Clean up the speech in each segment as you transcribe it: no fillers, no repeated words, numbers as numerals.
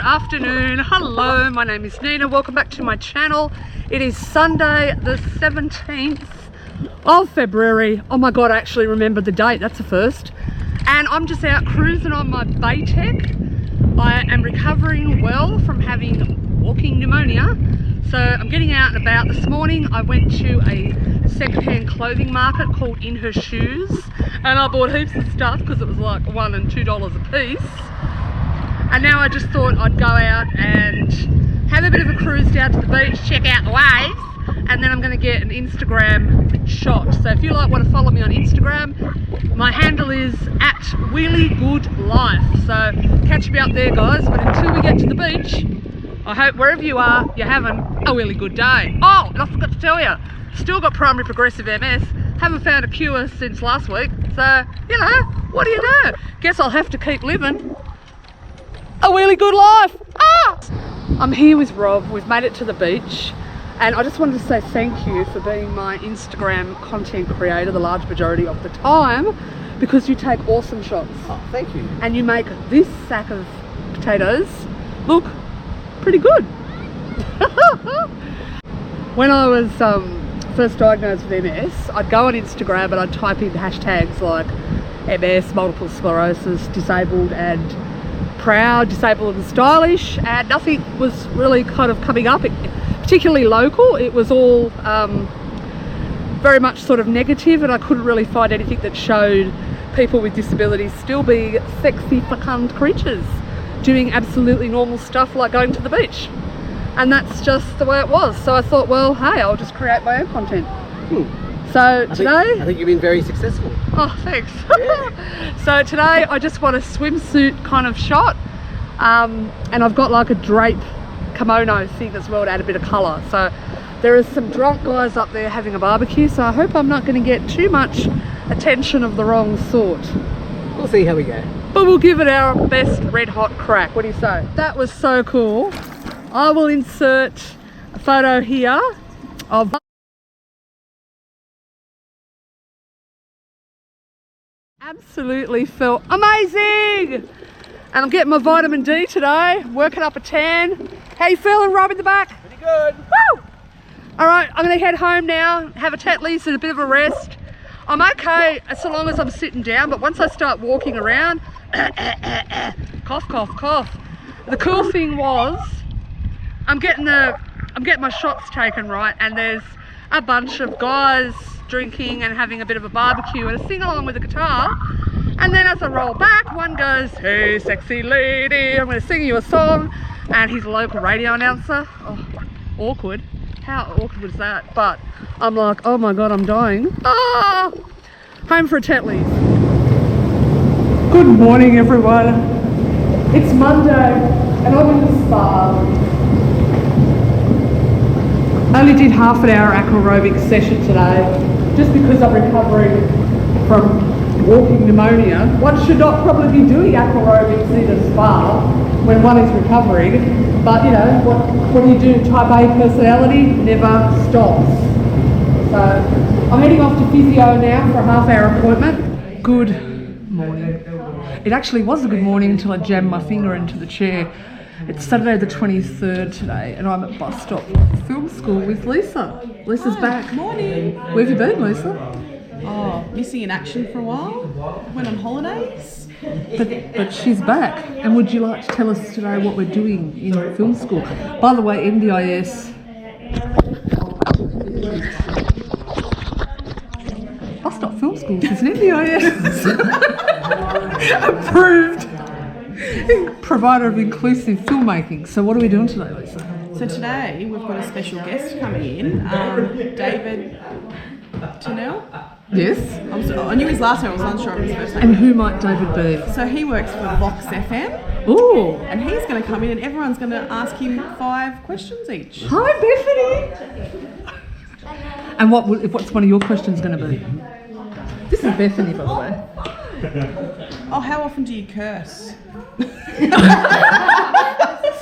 afternoon. Hello, my name is Nina. Welcome back to my channel. It is Sunday the 17th of February. Oh my god, I actually remembered the date. That's a first. And I'm just out cruising on my Batec. I am recovering well from having walking pneumonia. So I'm getting out and about. This morning I went to a second-hand clothing market called In Her Shoes, and I bought heaps of stuff because it was like $1 and $2 a piece. And now I just thought I'd go out and have a bit of a cruise down to the beach, check out the waves, and then I'm going to get an Instagram shot. So if you want to follow me on Instagram, my handle is @WheelieGoodLife. So catch me up there, guys. But until we get to the beach, I hope wherever you are, you're having a really good day. Oh, and I forgot to tell you, still got primary progressive MS. Haven't found a cure since last week. So, you know, what do you do? Guess I'll have to keep living a really good life. I'm here with Rob. We've made it to the beach, and I just wanted to say thank you for being my Instagram content creator the large majority of the time, because you take awesome shots. Oh, thank you. And you make this sack of potatoes look pretty good. When I was first diagnosed with MS, I'd go on Instagram and I'd type in hashtags like MS, multiple sclerosis, disabled and proud, disabled and stylish, and nothing was really kind of coming up, particularly local. It was all very much sort of negative, and I couldn't really find anything that showed people with disabilities still being sexy, fecund creatures doing absolutely normal stuff like going to the beach. And that's just the way it was. So I thought, well, hey, I'll just create my own content. So today... I think you've been very successful. Oh, thanks. Yeah. So today I just want a swimsuit kind of shot. And I've got like a drape kimono thing as well to add a bit of colour. So there are some drunk guys up there having a barbecue, so I hope I'm not going to get too much attention of the wrong sort. We'll see how we go. But we'll give it our best red hot crack. What do you say? That was so cool. I will insert a photo here of... Absolutely felt amazing! And I'm getting my vitamin D today, working up a tan. How you feeling, Rob, in the back? Pretty good. Woo! Alright, I'm going to head home now, have a Tetley's and a bit of a rest. I'm okay so long as I'm sitting down, but once I start walking around, cough, cough, cough. The cool thing was, I'm getting my shots taken, right, and there's a bunch of guys drinking and having a bit of a barbecue and a sing along with a guitar. And then as I roll back, one goes, "Hey sexy lady, I'm going to sing you a song," and he's a local radio announcer. Oh, awkward. How awkward was that? But I'm like, oh my god, I'm dying. Ah! Home for a Tetley's. Good morning, everyone. It's Monday and I'm in the spa. I only did half an hour aquarobic session today just because I'm recovering from walking pneumonia. One should not probably be doing aquarobics in a spa when one is recovering, but you know, what do you do? Type A personality never stops. So I'm heading off to physio now for a half-hour appointment. Good morning. It actually was a good morning until I jammed my finger into the chair. It's Saturday the 23rd today, and I'm at bus stop film school with Lisa. Lisa's back. Morning. Where have you been, Lisa? Oh, missing in action for a while. Went on holidays. But she's back. And would you like to tell us today what we're doing in film school? By the way, NDIS. Bus stop film school is an NDIS approved provider of inclusive filmmaking. So what are we doing today, Lisa? So today we've got a special guest coming in, David Tinelt. Yes. I knew his last name, I was unsure of his first name. And who might David be? So he works for Vox FM. Ooh. And he's going to come in and everyone's going to ask him 5 questions each. Hi, Bethany. And what's one of your questions going to be? This is Bethany, by the way. Oh, how often do you curse? That's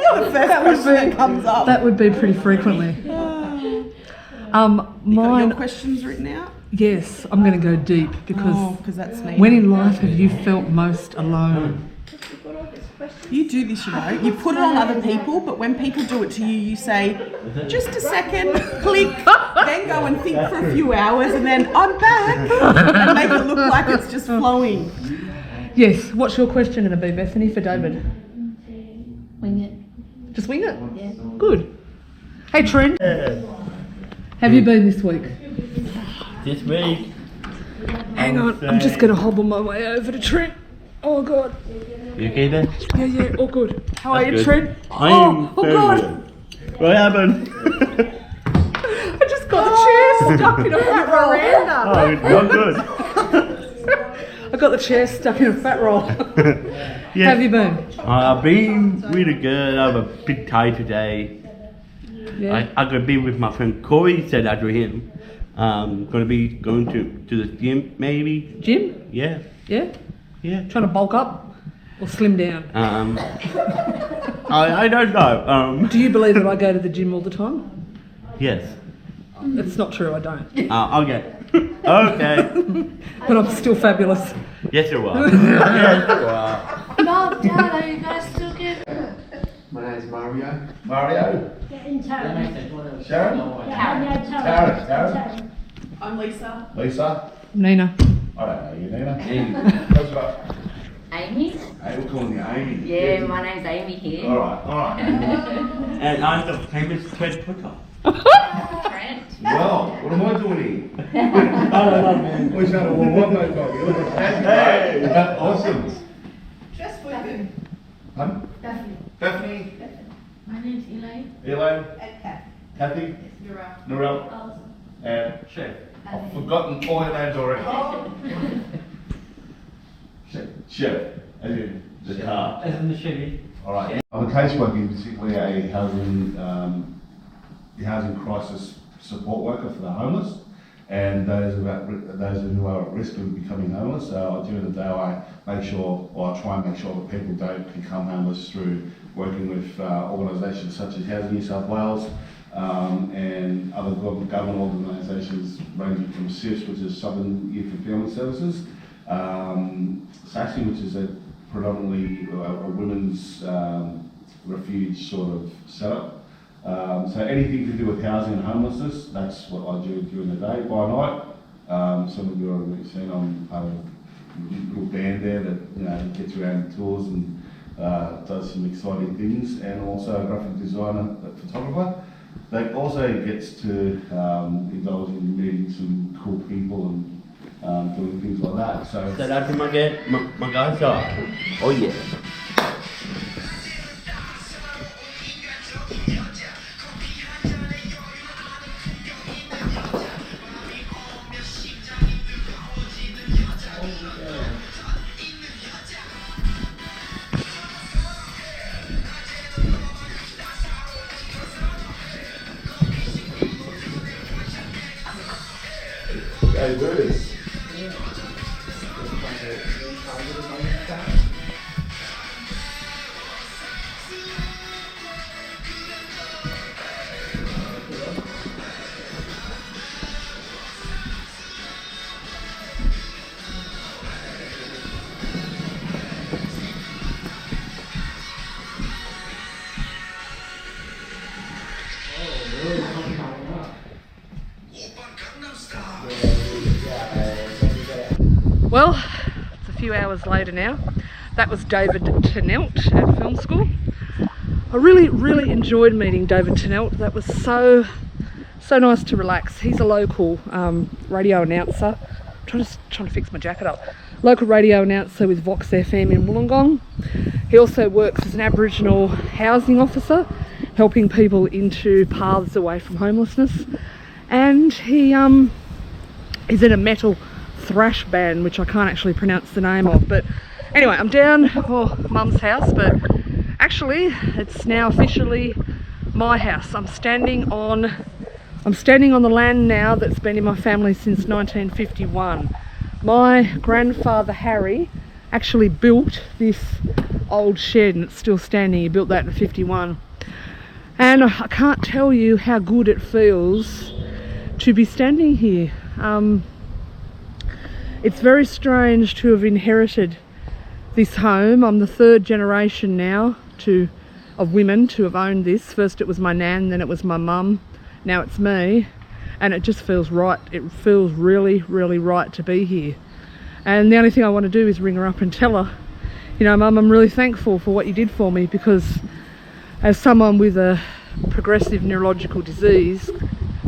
not the first question that comes up. That would be pretty frequently. You got your questions written out? Yes, I'm going to go deep because that's neat. when in life have you felt most alone? You do this, you know. You put it on other people, but when people do it to you, you say, just a second, click, then go and think for a few hours, and then I'm back, and make it look like it's just flowing. Yes. What's your question going to be, Bethany, for David? Wing it. Just wing it? Yeah. Good. Hey, Trent. Have you been this week? This week. Hang on. I'm just going to hobble my way over to Trent. Oh, God. You okay there? Yeah, all good. How are you, Good. Trent? I am Oh, very God. good. What happened? I just got the chair stuck in a fat roll. Oh, not good. I got the chair stuck in a fat roll. Yeah. How have you been? I've been really good. I'm a bit tired today. Yeah. I'm going to be with my friend Corey, said after him. Going to be going to the gym, maybe. Jim? Yeah. Yeah? Yeah. Trying to bulk up or slim down? I don't know. Do you believe that I go to the gym all the time? Yes. It's not true, I don't. Okay. Okay. But I'm still fabulous. Yes, you are. Yes, you are. Mom, Dad, are you guys still good? My name's Mario. Mario? Get in town. Sharon? Tara? I'm Lisa. Lisa? Nina. I don't know you, Nina. Amy. What's up? Amy? Hey, we're calling you Amy. Yeah, my name's Amy here. Alright. And I'm the famous Fred Putter. Trent. Well, what am I doing here? We're trying to warm up, no problem. Hey! Awesome. Just flipping. Huh? Bethany? My name's Elaine. Elaine? And Kat. Kathy? Narelle. Narelle? And Chef. I've forgotten all your names already. Chef, as in the car. As in the Chevy. Alright. I'm a caseworker, particularly a housing crisis support worker for the homeless and those who are at risk of becoming homeless. So during the day I make sure, or I try and make sure that people don't become homeless through working with organisations such as Housing New South Wales and other government organisations ranging from SIFS, which is Southern Youth and Family Services, SASI, which is a predominantly a women's refuge sort of setup. So anything to do with housing and homelessness, that's what I do during the day. By night, some of you have already seen, I'm part of a little band there that gets around tours and does some exciting things, and also a graphic designer, a photographer that also gets to indulge in meeting some cool people and doing things like that. So That's my guys are. Oh yeah. Hey, birdies. Well, it's a few hours later now. That was David Tinelt at film school. I really enjoyed meeting David Tinelt. That was so nice to relax. He's a local radio announcer. I'm trying to fix my jacket up. Local radio announcer with Vox FM in Wollongong. He also works as an Aboriginal housing officer, helping people into paths away from homelessness. And he is in a metal thrash band, which I can't actually pronounce the name of. But anyway, I'm down Mum's house, but actually it's now officially my house. I'm standing on the land now that's been in my family since 1951. My grandfather Harry actually built this old shed and it's still standing. He built that in 51. And I can't tell you how good it feels to be standing here. It's very strange to have inherited this home. I'm the third generation now of women to have owned this. First it was my nan, then it was my mum, now it's me, and it just feels right. It feels really, really right to be here. And the only thing I want to do is ring her up and tell her, you know, Mum, I'm really thankful for what you did for me, because as someone with a progressive neurological disease,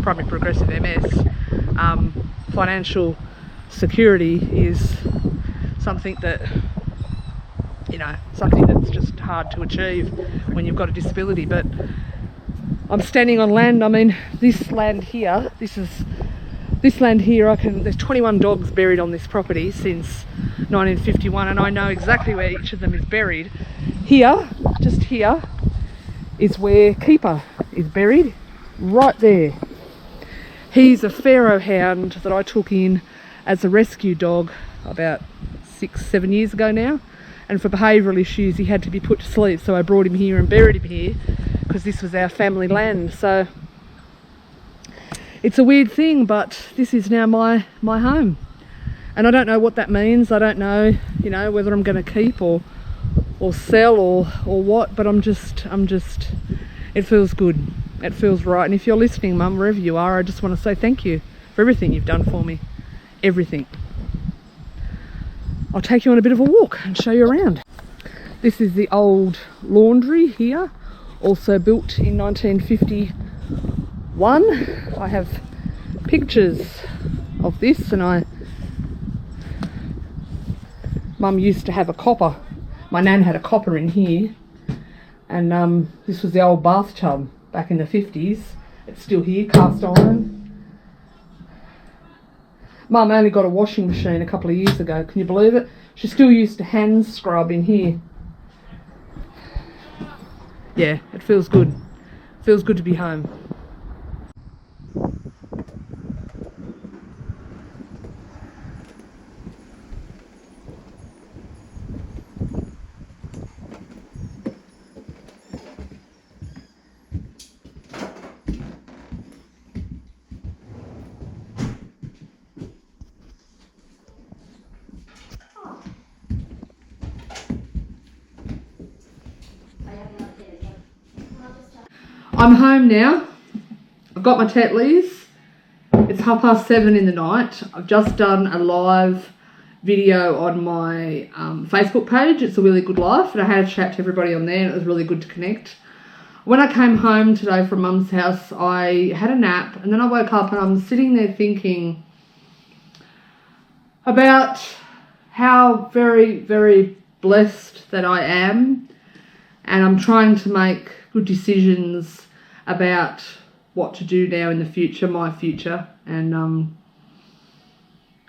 primary progressive MS, financial security is something that, you know, something that's just hard to achieve when you've got a disability. But I'm standing on land. I mean, this land here, there's 21 dogs buried on this property since 1951, and I know exactly where each of them is buried. Here, just here, is where Keeper is buried, right there. He's a Pharaoh hound that I took in as a rescue dog about 6-7 years ago now, and for behavioural issues he had to be put to sleep, so I brought him here and buried him here because this was our family land. So it's a weird thing, but this is now my home, and I don't know what that means. I don't know, you know, whether I'm going to keep or sell or what, but I'm just it feels good, it feels right. And if you're listening, Mum, wherever you are, I just want to say thank you for everything you've done for me, everything. I'll take you on a bit of a walk and show you around. This is the old laundry here, also built in 1951. I have pictures of this, and Mum used to have a copper. My nan had a copper in here, and this was the old bathtub back in the 50s. It's still here, cast iron. Mum only got a washing machine a couple of years ago, can you believe it? She still used to hand scrub in here. Yeah, it feels good. It feels good to be home. I'm home now. I've got my Tetleys. It's 7:30 in the night. I've just done a live video on my Facebook page. It's A Really Good Life, and I had a chat to everybody on there, and it was really good to connect. When I came home today from Mum's house, I had a nap, and then I woke up and I'm sitting there thinking about how very, very blessed that I am, and I'm trying to make good decisions about what to do now in the future, my future, and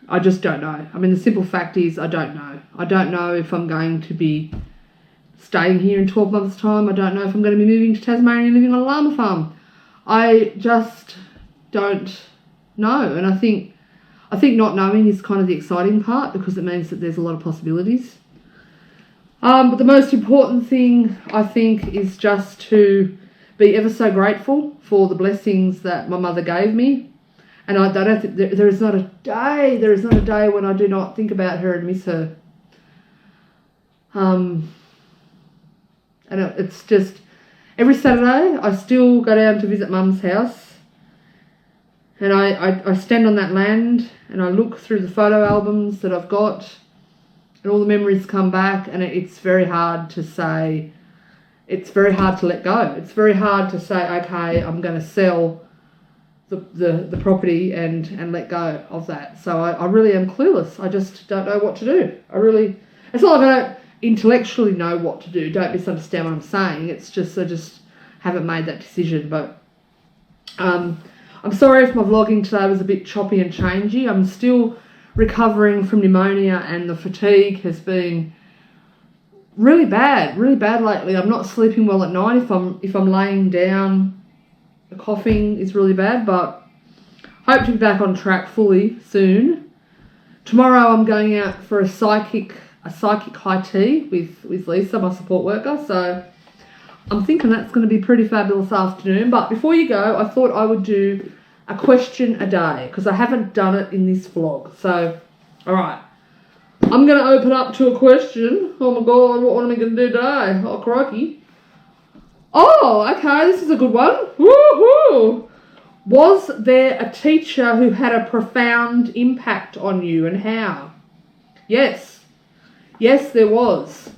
I just don't know. I mean, the simple fact is I don't know. I don't know if I'm going to be staying here in 12 months' time. I don't know if I'm going to be moving to Tasmania and living on a llama farm. I just don't know, and I think not knowing is kind of the exciting part, because it means that there's a lot of possibilities. But the most important thing, I think, is just to be ever so grateful for the blessings that my mother gave me. And I don't think there is not a day when I do not think about her and miss her. And it's just, every Saturday I still go down to visit Mum's house, and I stand on that land and I look through the photo albums that I've got, and all the memories come back, and it's very hard to say, it's very hard to let go. It's very hard to say, okay, I'm going to sell the property and let go of that. So I really am clueless. I just don't know what to do. It's not like I don't intellectually know what to do. Don't misunderstand what I'm saying. It's just I just haven't made that decision. But I'm sorry if my vlogging today was a bit choppy and changey. I'm still recovering from pneumonia, and the fatigue has been really bad lately. I'm not sleeping well at night. If I'm laying down, the coughing is really bad, but hope to be back on track fully soon. Tomorrow I'm going out for a psychic high tea with Lisa, my support worker, so I'm thinking that's going to be pretty fabulous afternoon. But before you go, I thought I would do a question a day, because I haven't done it in this vlog. So, alright, I'm going to open up to a question. Oh my God, what am I going to do today? Oh, crikey. Oh, okay, this is a good one. Woohoo! Was there a teacher who had a profound impact on you, and how? Yes. Yes, there was.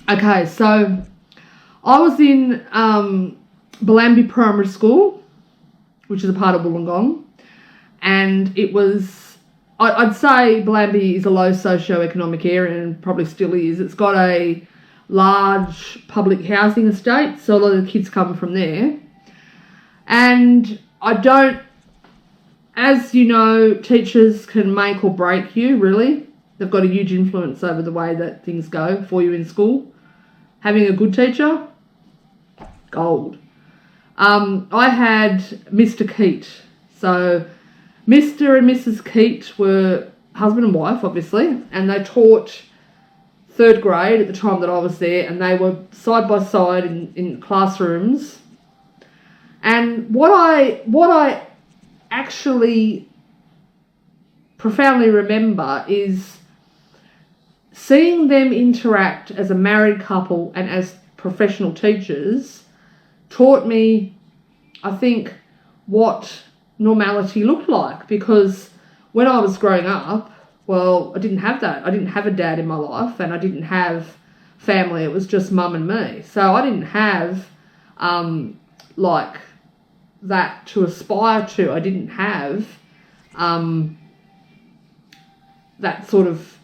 Okay, so I was in Bellambi Primary School, which is a part of Wollongong, and it was, I'd say Bellambi is a low socio-economic area and probably still is. It's got a large public housing estate, so a lot of the kids come from there. And as you know, teachers can make or break you, really. They've got a huge influence over the way that things go for you in school. Having a good teacher, gold. I had Mr. Keat. So Mr. and Mrs. Keat were husband and wife, obviously, and they taught 3rd grade at the time that I was there, and they were side by side in classrooms. And what I actually profoundly remember is seeing them interact as a married couple and as professional teachers taught me, I think, what normality looked like, because when I was growing up, well, I didn't have that. I didn't have a dad in my life, and I didn't have family. It was just mum and me. So I didn't have like that to aspire to. I didn't have that sort of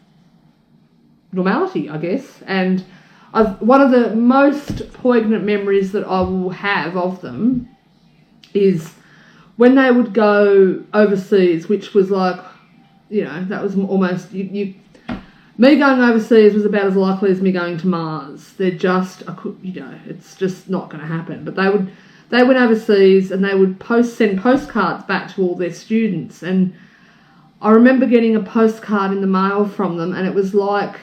normality, I guess. And one of the most poignant memories that I will have of them is when they would go overseas, which was like, you know, that was almost, me going overseas was about as likely as me going to Mars. They're just, it's just not going to happen. But they went overseas and they would send postcards back to all their students. And I remember getting a postcard in the mail from them, and it was like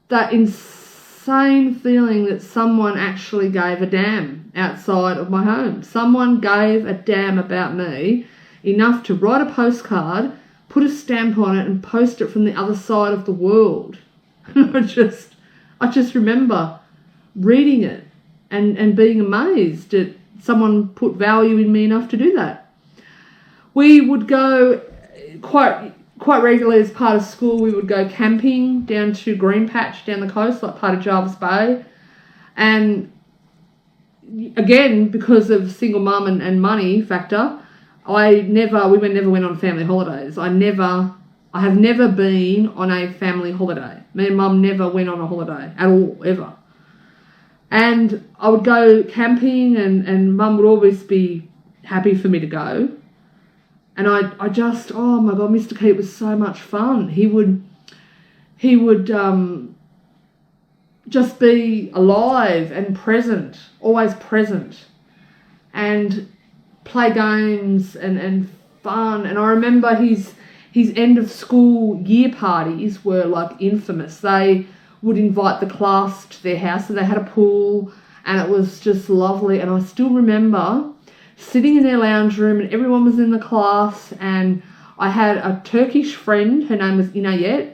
that insane feeling that someone actually gave a damn outside of my home. Someone gave a damn about me enough to write a postcard, put a stamp on it, and post it from the other side of the world. I just remember reading it and being amazed that someone put value in me enough to do that. We would go quite regularly as part of school. We would go camping down to Green Patch down the coast, like part of Jarvis Bay. And again, because of single mum and money factor, we never went on family holidays. I have never been on a family holiday. Me and mum never went on a holiday at all, ever. And I would go camping, and mum would always be happy for me to go. And I just, oh my God, Mr. Keat was so much fun. He would just be alive and present, always present, and play games and fun. And I remember his end of school year parties were like infamous. They would invite the class to their house, so they had a pool, and it was just lovely. And I still remember sitting in their lounge room, and everyone was in the class, and I had a Turkish friend, her name was Inayet,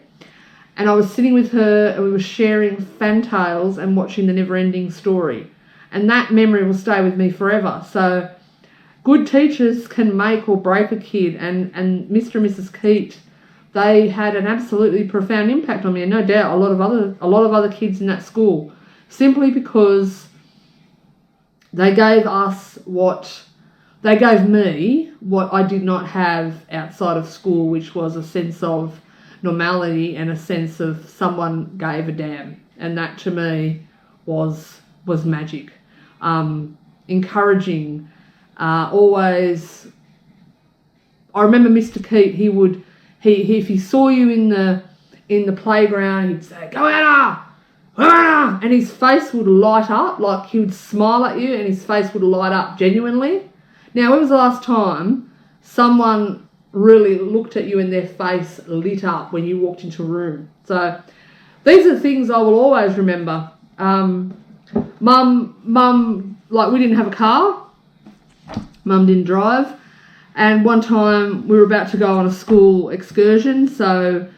and I was sitting with her, and we were sharing fantails and watching The Never-Ending Story. And that memory will stay with me forever. So good teachers can make or break a kid, and Mr. and Mrs. Keat, they had an absolutely profound impact on me, and no doubt a lot of other kids in that school, simply because they gave me what I did not have outside of school, which was a sense of normality and a sense of someone gave a damn. And that to me was magic. Encouraging, always. I remember Mr. Keat, if he saw you in the playground, he'd say, "Go Anna! Go Anna!" And his face would light up, like he would smile at you and his face would light up genuinely. Now, when was the last time someone really looked at you and their face lit up when you walked into a room? So these are things I will always remember. Mum, like we didn't have a car. Mum didn't drive. And one time we were about to go on a school excursion, so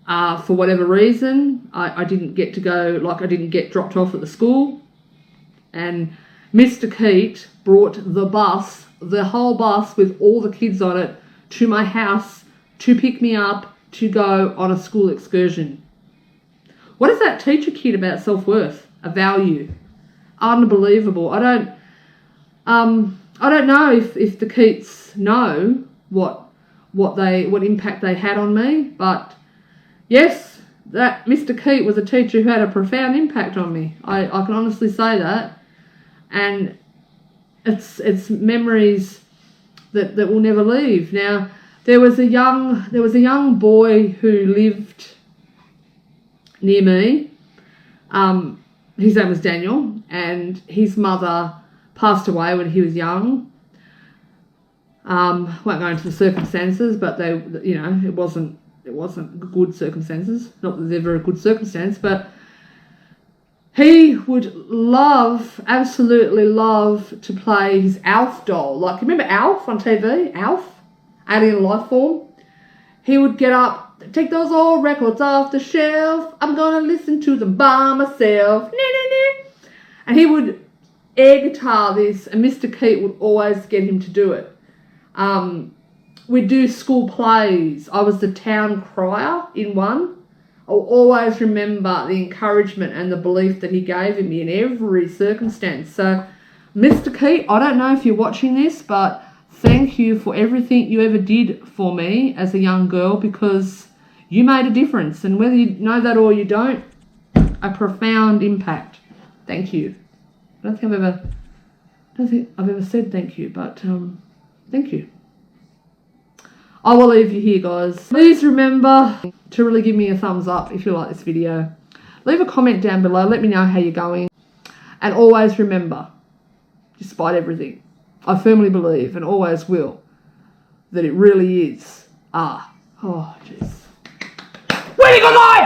for whatever reason, I didn't get to go, like I didn't get dropped off at the school. And Mr. Keat brought the bus, the whole bus with all the kids on it, to my house to pick me up to go on a school excursion. What does that teach a kid about self-worth? A value. Unbelievable. I don't know if the Keats know what impact they had on me, but yes, that Mr. Keat was a teacher who had a profound impact on me. I can honestly say that, and it's memories that will never leave. Now, there was a young boy who lived near me. His name was Daniel, and his mother passed away when he was young. Won't go into the circumstances, but they, you know, it wasn't good circumstances. Not that they're very good circumstance, but he would absolutely love to play his Alf doll. Like, remember Alf on TV? Alf? Alien Life Form? He would get up, take those old records off the shelf. I'm gonna listen to them by myself. And he would air guitar this, and Mr. Keat would always get him to do it. We'd do school plays. I was the town crier in one. I'll always remember the encouragement and the belief that he gave in me in every circumstance. So, Mr. Keat, I don't know if you're watching this, but thank you for everything you ever did for me as a young girl, because you made a difference. And whether you know that or you don't, a profound impact. Thank you. I don't think I've ever said thank you, but thank you. I will leave you here, guys. Please remember to really give me a thumbs up if you like this video. Leave a comment down below. Let me know how you're going. And always remember, despite everything, I firmly believe, and always will, that it really is. Oh, jeez. Winning on life!